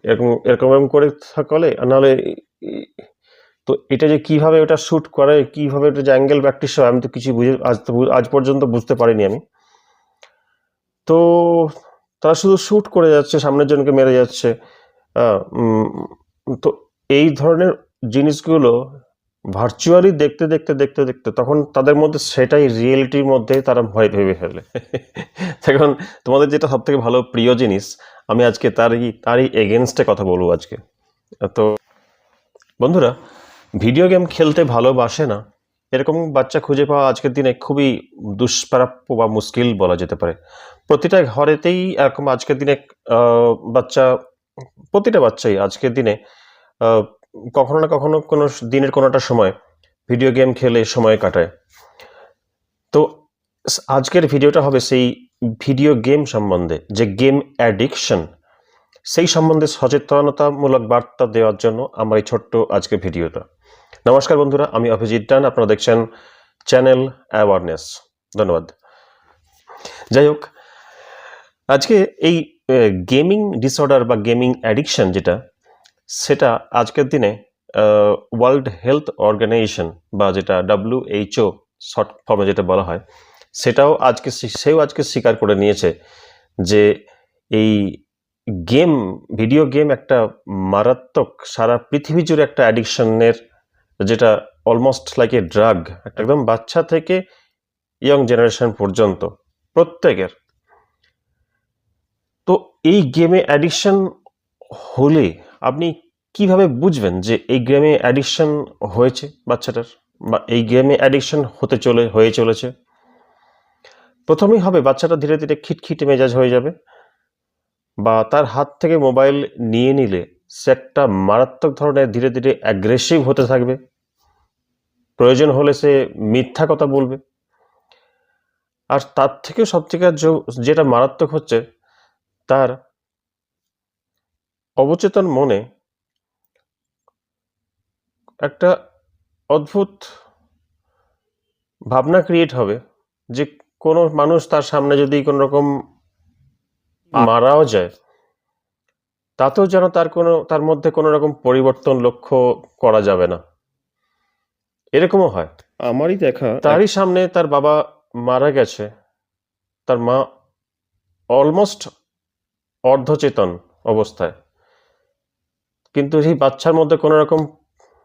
এরকম এরকম এরকম করে থাকলে নাহলে তো এটা যে কিভাবে ওটা শ্যুট করে, কিভাবে এটা যে অ্যাঙ্গেল প্র্যাকটিস হয়, আমি তো কিছু আজ পর্যন্ত বুঝতে পারিনি আমি। তো তারা শুধু শ্যুট করে যাচ্ছে, সামনের জনকে মেরে যাচ্ছে। তো এই ধরনের জিনিসগুলো ভার্চুয়ালি দেখতে দেখতে দেখতে দেখতে তখন তাদের মধ্যে সেটাই রিয়েলিটির মধ্যে তারা ভয় ভেবে ফেলে। এখন তোমাদের যেটা সব থেকে ভালো প্রিয় জিনিস, আমি আজকে তারই এগেনস্টে কথা বলবো আজকে। তো বন্ধুরা, ভিডিও গেম খেলতে ভালোবাসে না এরকম বাচ্চা খুঁজে পাওয়া আজকের দিনে খুবই দুষ্প্রাপ্য বা মুশকিল বলা যেতে পারে। প্রতিটা ঘরেতেই এরকম আজকের দিনে প্রতিটা বাচ্চাই আজকের দিনে কখনো না কখনো কোনো দিনের কোনোটা সময় ভিডিও গেম খেলে সময় কাটায়। তো আজকের ভিডিওটা হবে সেই ভিডিও গেম সম্বন্ধে, যে গেম অ্যাডিকশন, সেই সম্বন্ধে সচেতনতামূলক বার্তা দেওয়ার জন্য আমার এই ছোট্ট আজকের ভিডিওটা। নমস্কার বন্ধুরা, আমি অভিজিৎ ডান, আপনারা দেখছেন চ্যানেল অ্যাওয়ারনেস। ধন্যবাদ। যাই হোক, আজকে এই গেমিং ডিসঅর্ডার বা গেমিং অ্যাডিকশন যেটা, সেটা আজকের দিনে ওয়ার্ল্ড হেলথ অর্গানাইজেশন বা যেটা WHO শর্ট ফর্মে যেটা বলা হয়, সেও আজকে স্বীকার করে নিয়েছে যে এই ভিডিও গেম একটা মারাত্মক, সারা পৃথিবী জুড়ে একটা অ্যাডিকশনের, যেটা অলমোস্ট লাইক এ ড্রাগ, একদম বাচ্চা থেকে ইয়ং জেনারেশন পর্যন্ত প্রত্যেকের। তো এই গেমে অ্যাডিকশন হলে আপনি কিভাবে বুঝবেন যে এই গেমে অ্যাডিকশন হয়েছে বাচ্চাটার, বা এই গেমে অ্যাডিকশন হয়ে চলেছে? প্রথমেই হবে বাচ্চাটা ধীরে ধীরে খিটখিটে মেজাজ হয়ে যাবে, বা তার হাত থেকে মোবাইল নিয়ে নিলে সে একটা মারাত্মক ধরনের ধীরে ধীরে অ্যাগ্রেসিভ হতে থাকবে। প্রয়োজন হলে সে মিথ্যা কথা বলবে। আর তার থেকে সবথেকে যেটা মারাত্মক হচ্ছে, তার অবচেতন মনে একটা অদ্ভুত ভাবনা ক্রিয়েট হবে যে কোনো মানুষ তার সামনে যদি কোনো রকম মারাও যায়, তাতেও যেন তার মধ্যে কোনো রকম পরিবর্তন লক্ষ্য করা যাবে না। এরকমও হয়, আমারই দেখা। তারই সামনে তার বাবা মারা গেছে, তার মা অলমোস্ট অর্ধচেতন অবস্থায়, কিন্তু সেই বাচ্চার মধ্যে কোনো রকম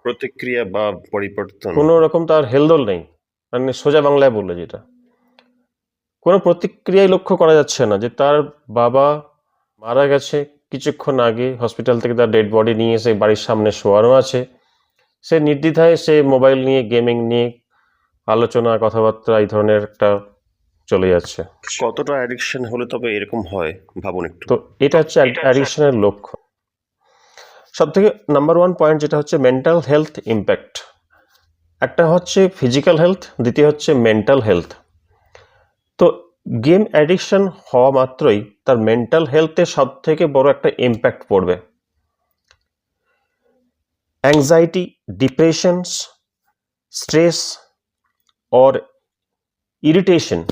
প্রতিক্রিয়া বা পরিবর্তন, কোনো রকম তার হেলদোল নেই। মানে সোজা বাংলায় বললে যেটা, কোনো প্রতিক্রিয়াই লক্ষ্য করা যাচ্ছে না যে তার বাবা মারা গেছে, কিছুক্ষণ আগে হসপিটাল থেকে তার ডেড বডি নিয়ে এসে বাড়ির সামনে শোয়ানো আছে। সে নির্দ্বিধায় সে মোবাইল নিয়ে, গেমিং নিয়ে আলোচনা, কথাবার্তা এই ধরনের একটা চলে যাচ্ছে। কতটা অ্যাডিকশন হলে তবে এরকম হয় ভাবুন একটু। তো এটা হচ্ছে অ্যাডিকশনের লক্ষ্য। সব থেকে নাম্বার 1 পয়েন্ট যেটা হচ্ছে মেন্টাল হেলথ ইম্প্যাক্ট। একটা হচ্ছে ফিজিক্যাল হেলথ, দ্বিতীয় হচ্ছে মেন্টাল হেলথ। তো গেম অ্যাডিকশন হওয়া মাত্রই তার মেন্টাল হেলথে সব থেকে বড় একটা ইম্প্যাক্ট পড়বে। Anxiety, depressions, stress or irritation.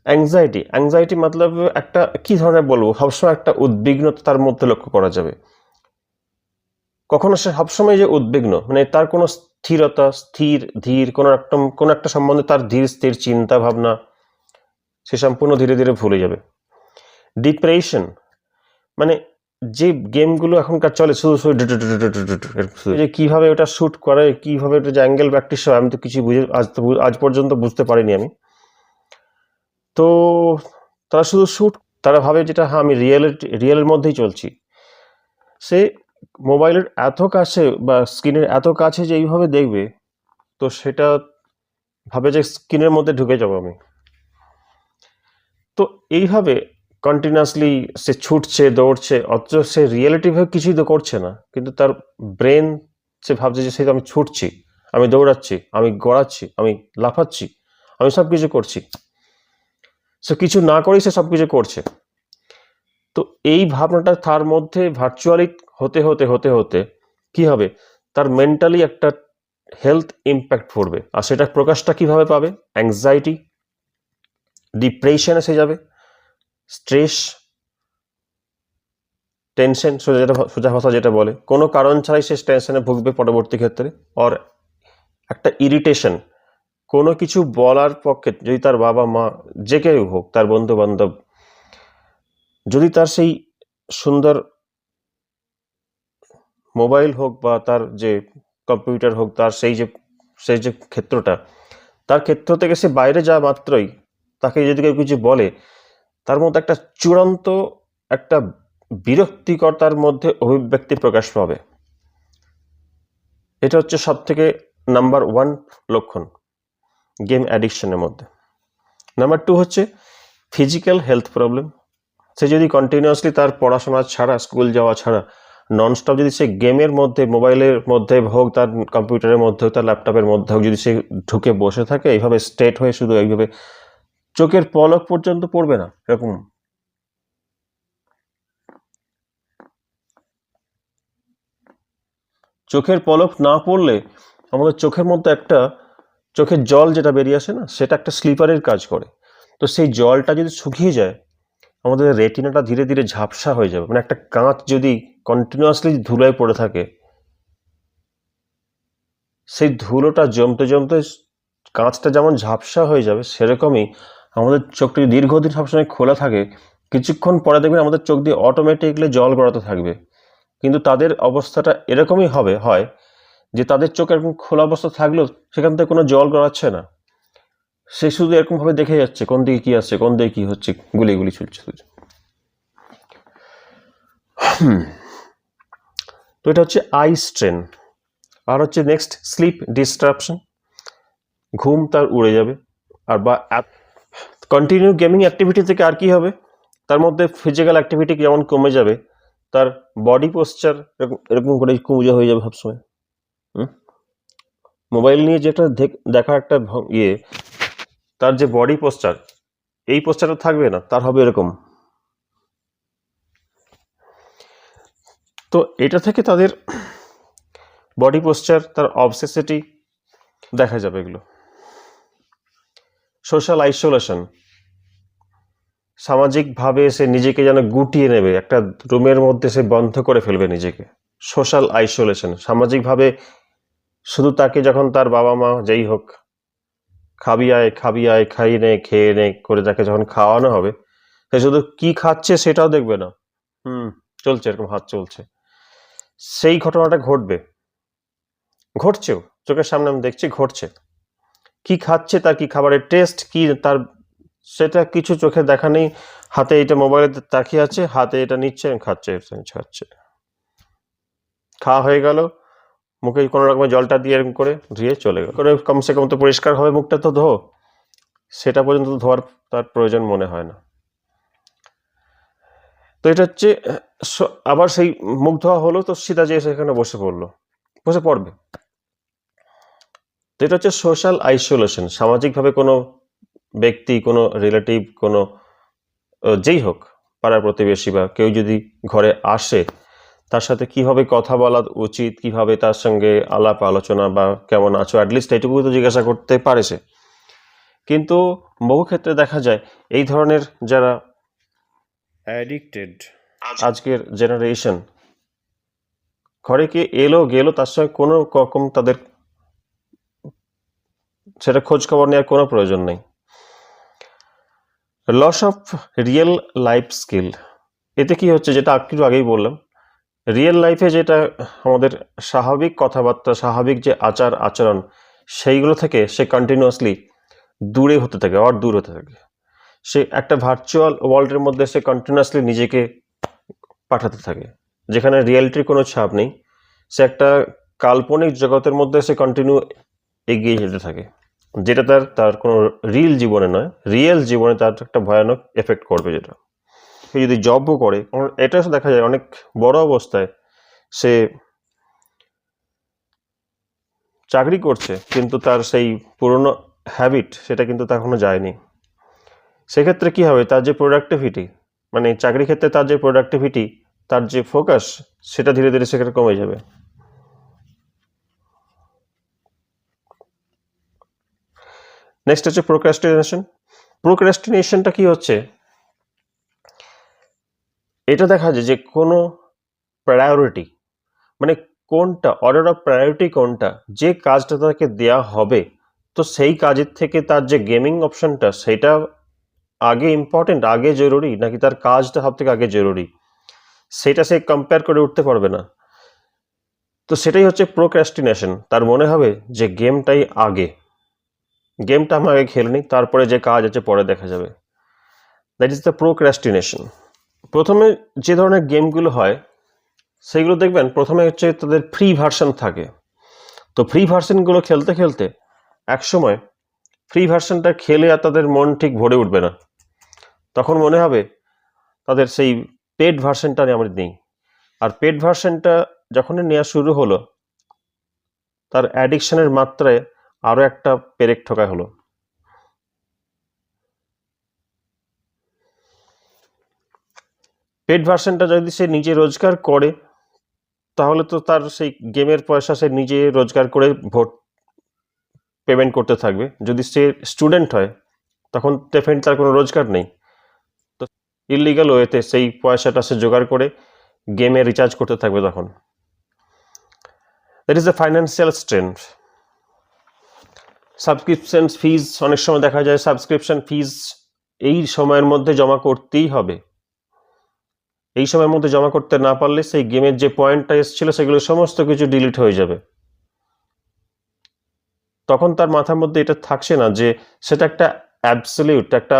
Anxiety মতলব একটা কি ধরনের বলবো, সবসময় একটা উদ্বিগ্নতা তার মধ্যে লক্ষ্য করা যাবে। কখনো সে সবসময় যে উদ্বিগ্ন, মানে তার কোনো স্থিরতা, ধীর কোনো একটা সম্বন্ধে তার ধীর স্থির চিন্তা ভাবনা সে সম্পূর্ণ ধীরে ধীরে ভুলে যাবে। ডিপ্রেশন মানে যে গেমগুলো এখনকার চলে শুধু যে কিভাবে ওটা শ্যুট করে, কিভাবে ওটা যে অ্যাঙ্গেল প্র্যাকটিস হয়, আমি তো কিছু আজ পর্যন্ত বুঝতে পারিনি আমি। তো তারা শুধু তারা ভাবে যেটা হ্যাঁ আমি রিয়েলের মধ্যেই চলছি। সে মোবাইলের এত কাছে বা স্ক্রিনের এত কাছে যে এইভাবে দেখবে, তো সেটা ভাবে যে স্ক্রিনের মধ্যে ঢুকে যাবো আমি। তো এইভাবে কন্টিনিউয়াসলি সে ছুটছে, দৌড়ছে, অথচ সে রিয়েলিটিভাবে কিছুই তো করছে না, কিন্তু তার ব্রেন সে ভাবছে যে সে আমি ছুটছি, আমি দৌড়াচ্ছি, আমি গড়াচ্ছি, আমি লাফাচ্ছি, আমি সব কিছু করছি। সে কিছু না করেই সে সব কিছু করছে। তো এই ভাবনাটা তার মধ্যে ভার্চুয়ালি হতে হতে হতে হতে কি হবে, তার মেন্টালি একটা হেলথ ইম্প্যাক্ট পড়বে। আর সেটা প্রকাশটা কিভাবে পাবে? অ্যাংজাইটি, ডিপ্রেশন এসে যাবে, স্ট্রেস, টেনশন, সোজা ভাষা যেটা বলে, কোনো কারণ ছাড়াই সে টেনশনে ভুগবে পরবর্তী ক্ষেত্রে। আর একটা ইরিটেশন, কোনো কিছু বলার পক্ষে, যদি তার বাবা মা যে কেউ হোক, তার বন্ধু বান্ধব, যদি তার সেই সুন্দর মোবাইল হোক বা তার যে কম্পিউটার হোক, তার সেই যে ক্ষেত্রটা, তার ক্ষেত্র থেকে সে বাইরে যাওয়া মাত্রই তাকে যদি কেউ কিছু বলে, তার মধ্যে একটা চূড়ান্ত একটা বিরক্তিকর তার মধ্যে অভিব্যক্তি প্রকাশ পাবে। এটা হচ্ছে সব থেকে নাম্বার 1 লক্ষণ গেম অ্যাডিকশনের মধ্যে। নাম্বার 2 হচ্ছে ফিজিক্যাল হেলথ প্রবলেম। সে যদি কন্টিনিউয়াসলি তার পড়াশোনা ছাড়া, স্কুল যাওয়া ছাড়া ননস্টপ যদি সে গেমের মধ্যে, মোবাইলের মধ্যে হোক, তার কম্পিউটারের মধ্যে হোক, তার ল্যাপটপের মধ্যে হোক, যদি সে ঢুকে বসে থাকে এইভাবে স্ট্রেট হয়ে, শুধু এইভাবে চোখের পলক পর্যন্ত পড়বে না, এরকম চোখের পলক না পড়লে আমাদের চোখের মধ্যে একটা, চোখের জল যেটা বেরিয়ে আসে না, সেটা একটা স্লিপারের কাজ করে। তো সেই জলটা যদি শুকিয়ে যায়, আমাদের রেটিনাটা ধীরে ধীরে ঝাপসা হয়ে যাবে। মানে একটা কাঁচ যদি কন্টিনিউয়াসলি ধুলোয় পড়ে থাকে, সেই ধুলোটা জমতে জমতে কাঁচটা যেমন ঝাপসা হয়ে যাবে, সেরকমই আমাদের চোখটা দীর্ঘদিন সবসময় খোলা থাকে, কিছুক্ষণ পরে দেখবেন আমাদের চোখ দিয়ে অটোমেটিকলি জল গড়াতে থাকবে। কিন্তু তাদের অবস্থাটা এরকমই হয় যে তাদের চোখ এরকম খোলা অবস্থা থাকলেও সেখান থেকে কোনো জল গড়াচ্ছে না, সে শুধু এরকমভাবে দেখে যাচ্ছে কোন দিকে কি আসছে, কোন দিকে কি হচ্ছে, গুলি গুলি চলছে। তো এটা হচ্ছে আই স্ট্রেন। আর হচ্ছে নেক্সট স্লিপ ডিস্টারপশন, ঘুম তার উড়ে যাবে। আর বা কন্টিনিউ গেমিং অ্যাক্টিভিটি থেকে আর কি হবে, তার মধ্যে ফিজিক্যাল অ্যাক্টিভিটি যেমন কমে যাবে, তার বডি পোশ্চার এরকম করে কুঁজো হয়ে যাবে সবসময়। মোবাইল নিয়ে যেটা দেখা একটা তার যে বডি পোশ্চার, এই পোশ্চারটা থাকবে না, তার হবে এরকম। তো এটা থেকে তাদের বডি পোশ্চার, তার অবসেসিটি দেখা যাবে এগুলো। সোশ্যাল আইসোলেশন, সামাজিকভাবে সে নিজেকে যেন গুটিয়ে নেবে, একটা রুমের মধ্যে সে বন্ধ করে ফেলবে নিজেকে। সোশ্যাল আইসোলেশন, সামাজিকভাবে শুধু তাকে যখন তার বাবা মা যেই হোক খাবি আয় খাইয়ে নে, খেয়ে নে করে তাকে যখন খাওয়ানো হবে, সে শুধু কি খাচ্ছে সেটাও দেখবে না, চলছে এরকম হাত চলছে, সেই ঘটনাটা ঘটছেও চোখের সামনে আমি দেখছি, ঘটছে। কি খাচ্ছে, তার কি খাবারের টেস্ট কি, তার সেটা কিছু চোখে দেখা নেই, হাতে এটা মোবাইলে তাকিয়ে আছে, হাতে এটা নিচ্ছে, খাচ্ছে, খাওয়া হয়ে গেল, মুখে কোনো রকমের জলটা দিয়ে এরকম করে ধুয়ে চলে গেল, করে কমসে কম তো পরিষ্কার হবে, মুখটা তো ধো, সেটা পর্যন্ত ধোয়ার তার প্রয়োজন মনে হয় না। তো এটা হচ্ছে আবার সেই মুখ ধোয়া হলো, তো সিধা যেয়ে সেখানে বসে পড়বে। তো এটা হচ্ছে সোশ্যাল আইসোলেশন, সামাজিকভাবে কোনো ব্যক্তি, কোনো রিলেটিভ, কোনো যেই হোক, পাড়ার প্রতিবেশী বা কেউ যদি ঘরে আসে, তার সাথে কিভাবে কথা বলা উচিত, কিভাবে তার সঙ্গে আলাপ আলোচনা বা কেমন আছো, অ্যাটলিস্ট এইটুকু তো জিজ্ঞাসা করতে পারে সে। কিন্তু বহু ক্ষেত্রে দেখা যায় এই ধরনের যারা অ্যাডিক্টেড, আজকের জেনারেশন, ঘরে কে এলো গেলো, তার সঙ্গে কোনো রকম তাদের সেটা খোঁজ খবর নেওয়ার কোনো প্রয়োজন নেই। Loss of real life skill, এতে কি হচ্ছে, যেটা একটু আগেই বললাম, রিয়েল লাইফে যেটা আমাদের স্বাভাবিক কথাবার্তা, স্বাভাবিক যে আচার আচরণ, সেইগুলো থেকে সে কন্টিনিউয়াসলি দূর হতে থাকে। সে একটা ভার্চুয়াল ওয়ার্ল্ডের মধ্যে সে কন্টিনিউয়াসলি নিজেকে পাঠাতে থাকে, যেখানে রিয়েলিটির কোনো ছাপ নেই। সে একটা কাল্পনিক জগতের মধ্যে সে কন্টিনিউ এগিয়ে যেতে থাকে, যেটা তার কোনো রিয়েল জীবনে তার একটা ভয়ানক এফেক্ট করবে। যেটা সে যদি জবও করে, এটা দেখা যায় অনেক বড় অবস্থায় সে চাকরি করছে, কিন্তু তার সেই পুরনো হ্যাবিট সেটা কিন্তু এখনো যায়নি। সেক্ষেত্রে কি হবে, তার যে প্রোডাক্টিভিটি, মানে চাকরি ক্ষেত্রে তার যে প্রোডাক্টিভিটি, তার যে ফোকাস, সেটা ধীরে ধীরে সেখানে কমে যাবে। নেক্সট হচ্ছে প্রোক্রাস্টিনেশনটা কি হচ্ছে, এটা দেখা যায় যে কোনো প্রায়োরিটি, মানে কোনটা অর্ডার অফ প্রায়োরিটি, কোনটা যে কাজটা তাকে দেয়া হবে, তো সেই কাজের থেকে তার যে গেমিং অপশনটা সেটা আগে ইম্পর্টেন্ট, আগে জরুরি, নাকি তার কাজটা সব থেকে আগে জরুরি, সেটা সে কম্পেয়ার করে উঠতে পারবে না। তো সেটাই হচ্ছে প্রোক্রাস্টিনেশন। তার মনে হবে যে গেমটাই আগে, গেমটা আমি আগে খেলে নিই, তারপরে যে কাজ আছে পরে দেখা যাবে। That is the procrastination. প্রথমে যে ধরনের গেমগুলো হয় সেইগুলো দেখবেন প্রথমে হচ্ছে তাদের ফ্রি ভার্সন থাকে। তো ফ্রি ভার্সনগুলো খেলতে খেলতে একসময় ফ্রি ভার্সনটা খেলে আর তাদের মন ঠিক ভরে উঠবে না, তখন মনে হবে তাদের সেই পেড ভার্সনটা আমরা নেই। আর পেড ভার্সনটা যখনই নেওয়া শুরু হলো, তার অ্যাডিকশনের মাত্রায় আরও একটা পেরেক ঠোকা হলো। পেড ভার্সনটা যদি সে নিজে রোজগার করে, তাহলে তো তার সেই গেমের পয়সা সে নিজে রোজগার করে ভোট পেমেন্ট করতে থাকবে। যদি সে স্টুডেন্ট হয় তখন ডেফিনেটলি তার কোনো রোজগার নেই, তো ইলিগাল ওয়েতে সেই পয়সাটা সে জোগাড় করে গেমে রিচার্জ করতে থাকবে। তখন that is the financial strength. Subscription fees, অনেক সময় দেখা যায় সাবস্ক্রিপশন ফিজ এই সময়ের মধ্যে জমা করতেই হবে। এই সময়ের মধ্যে জমা করতে না পারলে সেই গেমের যে পয়েন্টটা এসেছিল সেগুলো সমস্ত কিছু ডিলিট হয়ে যাবে। তখন তার মাথার মধ্যে এটা থাকছে না যে সেটা একটা অ্যাবসলিউট, একটা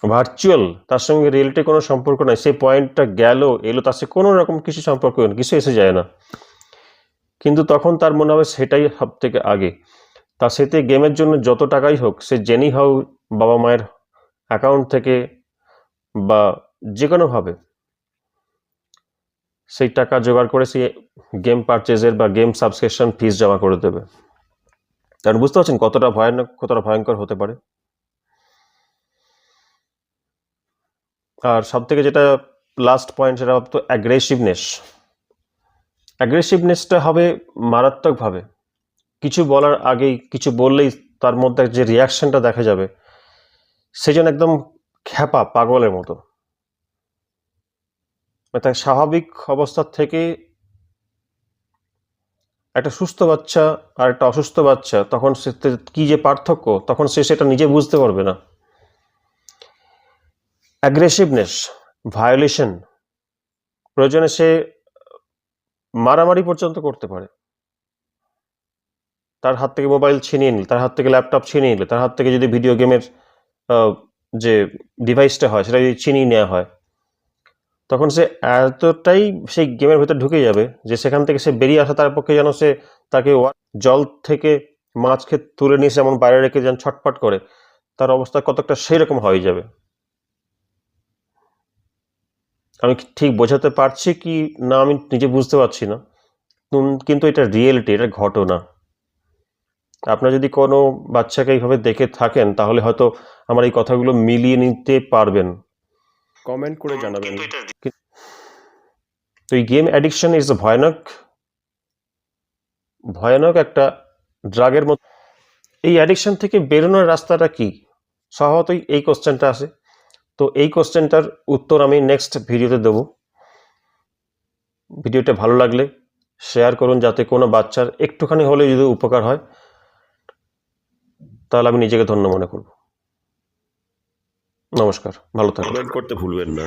ভার্চুয়াল, তার সঙ্গে রিয়েলিটি কোনো সম্পর্ক নাই। সেই পয়েন্টটা গেল এলো, তার সাথে কোনো রকম কিছু সম্পর্ক নেই, কিছু এসে যায় না। কিন্তু তখন তার মনে হবে সেটাই সব থেকে আগে। তা সেতে গেমের জন্য যত টাকাই হোক, সে জেনি হাউ বাবা মায়ের অ্যাকাউন্ট থেকে বা যে কোনোভাবে সেই টাকা জোগাড় করে সে গেম পারচেজের বা গেম সাবস্ক্রিপশন ফিস জমা করে দেবে। কারণ বুঝতে পারছেন কতটা ভয়ানক, কতটা ভয়ঙ্কর হতে পারে। আর সব থেকে যেটা লাস্ট পয়েন্ট, সেটা তো অ্যাগ্রেসিভনেস। অ্যাগ্রেসিভনেসটা হবে মারাত্মকভাবে। কিছু বলার আগেই, কিছু বললেই তার মধ্যে যে রিয়াকশনটা দেখা যাবে, সেজন একদম খ্যাপা পাগলের মতো। তার স্বাভাবিক অবস্থার থেকে একটা সুস্থ বাচ্চা আর একটা অসুস্থ বাচ্চা, তখন সে কি যে পার্থক্য, তখন সে সেটা নিজে বুঝতে পারবে না। অ্যাগ্রেসিভনেস, ভায়োলেশন, প্রয়োজনে সে মারামারি পর্যন্ত করতে পারে। তার হাত থেকে মোবাইল ছিনিয়ে নিল, তার হাত থেকে ল্যাপটপ ছিনিয়ে নিল, তার হাত থেকে যদি ভিডিও গেমের যে ডিভাইসটা হয় সেটা যদি ছিনিয়ে নেওয়া হয়, তখন সে এতটাই সেই গেমের ভেতর ঢুকে যাবে যে সেখান থেকে সে বেরিয়ে আসা তার পক্ষে যেন সে তাকে জল থেকে মাছকে তুলে নিয়ে এমন বাইরে রেখে যেন ছটফট করে, তার অবস্থা কতটা সেই রকম হয়ে যাবে। আমি ঠিক বোঝাতে পারছি কি না আমি নিজে বুঝতে পারছি না, কিন্তু এটা রিয়েলিটি, এটা ঘটনা। আপনারা যদি কোনো বাচ্চাকে এইভাবে দেখে থাকেন তাহলে হয়তো আমার এই কথাগুলো মিলিয়ে নিতে পারবেন, কমেন্ট করে জানাবেন। তো এই গেম অ্যাডিকশন ইজ ভয়ানক, ভয়ানক একটা ড্রাগের মতো। এই অ্যাডিকশন থেকে বেরোনোর রাস্তাটা কি? স্বভাবতই এই কোশ্চেনটা আসে। তো এই কোশ্চেনটার উত্তর আমি নেক্সট ভিডিওতে দেব। ভিডিওটা ভালো লাগলে শেয়ার করুন, যাতে কোনো বাচ্চার একটুখানি হলে যদি উপকার হয়, তাহলে আমি নিজেকে ধন্য মনে করব। নমস্কার, ভালো থাকবেন। কমেন্ট করতে ভুলবেন না।